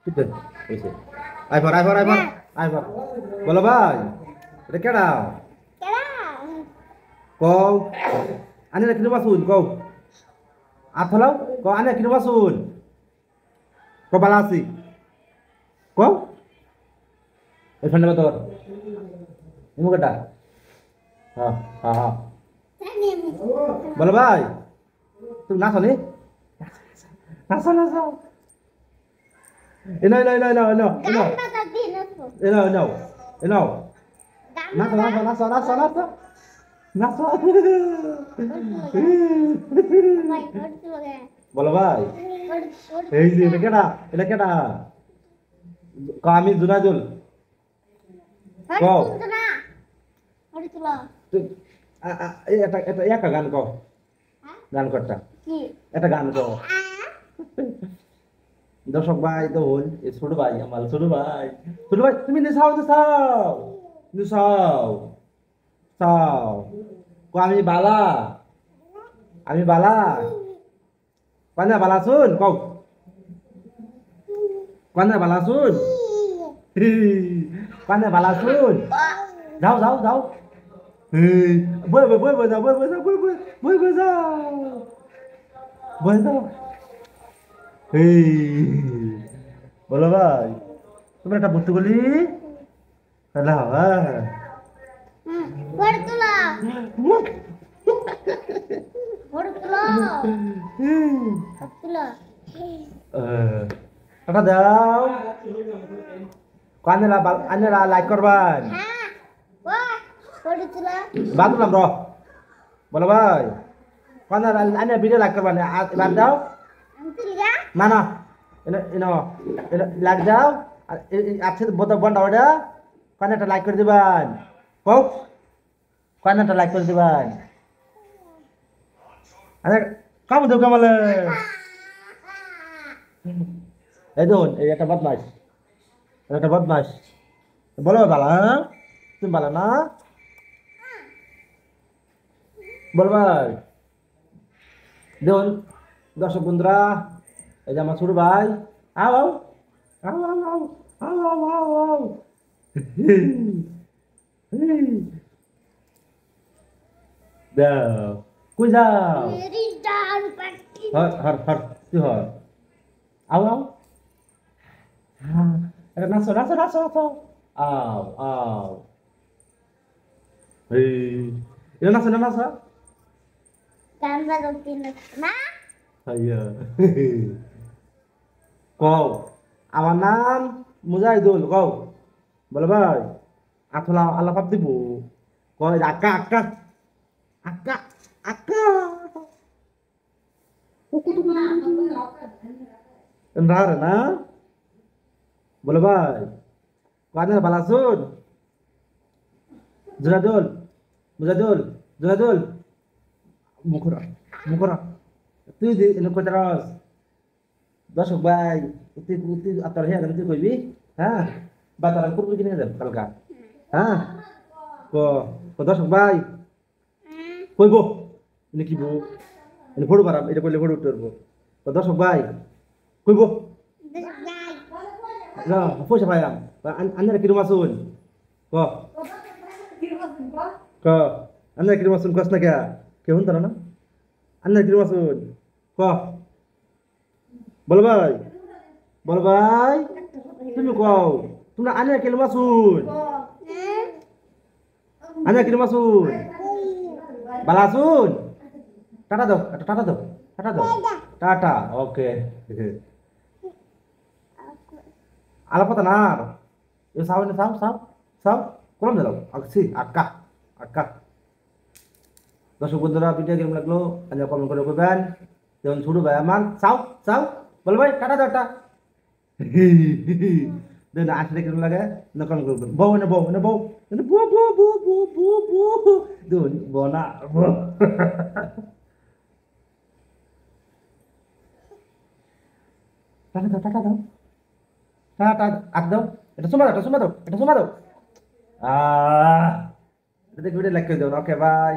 Gitu. Wis. Aifar. Bola ভাই। এটা কেডা? কেডা? কও। আনে কিনো বাসুন কও। আথলাও কও আনে কিনো বাসুন। কও বালা আছি। কও। এই ফোনটা তোর। ইমু কেডা? হ্যাঁ। জানি আমি। বলো ভাই। তুমি নাচো নি? নাচো। এনো। গান বাজাতে নাচো। এনো। গান নাচো। নাচো। ভাই করতে লাগে। বলো ভাই। করতে এই যে এটা কেডা? আমি জুনাজুল। কও। করতে না। করতে লা। এটা একা গান কও। গান করতা। কি? এটা গান কও। দর্শক ভাই তো হল এ ছোট ভাই আমার ছোট ভাই তুমি নিসাও কো আমি বালা কানা বালা শুন কও কানা বালা শুন কানা বালা শুন যাও এই বই যাও বই যাও এই বলো ভাই তুমি একটা বুদ্ধি বলি হ্যাঁ করতে লা। করতে লা। করতে লা। টাকা দাও আনেরা লাইক করবান হ্যাঁ। ওই করতে লা। বাদ দিলাম বলো ভাই আনে ভিডিও লাইক করবান বাদ দাও আনতে লিগা? না এনো লাইক দাও আছে বন্ধ ওটা কানেটা লাইক করে দিবান কও কানেটা লাইক করে দিবান আরে কাম দেও কামালে এই দেখুন এই একটা বদমাস বলো বালা তুমি বালা না বলো ভাই দেখুন দর্শক বন্ধুরা এই যে আমার ছোট ভাই আও দাও কই যাও মেরি জান পাটি। হর তুই হর আও এটা নাচো আও এই এটা নাচো গান বাজাতে নাচো না? আইয়া কও আমার নাম মুজাহিদুল কও বলে ভাই আথলা আল্লাহ পাপ দিব কয় আক্কা এন্দারে না বলে ভাই কানে বালাসুন জুনাদুল মুখরা তুই এনে কইতারস দর্শক ভাই তুই আতর হে তুই কইবি হ্যাঁ বাতারান করবি কিনে দেব কালকা হ্যাঁ দর্শক ভাই কইব এনে কি বউ এনে ফটো বারাম এটা কইলে ফটো উঠতে পারবো দর্শক ভাই কইব যাই। না পয়সা পাইলাম আন্নারা কিরম আসুন ক ক আন্নারা কিরম আসুন কস না কে কেউ তারা না আন্নারা কিরম আসুন ক বল ভাই তুমি কও তোমরা আন্নারা কিরম আসুন আন্নারা কিরম আসুন বালা আসুন টাটা দাও টাটা ওকে Alapatanar. Yung saw na saw. Kulam na daw. Akka. দর্শক বন্ধুরা ভিডিও কেমন লাগলো আজ কমেন্ট করে বলবেন যেমন ছোট ভাই আমার সাও বল ভাই টাটা দাও দেন আসলে কেমন লাগে না কমেন্ট করবেন বউ দুন বনা টাটা দাও টাটা আক দাও এটা সমা দাও এটা দেখে ভিডিও লাইক করে দাও ওকে বাই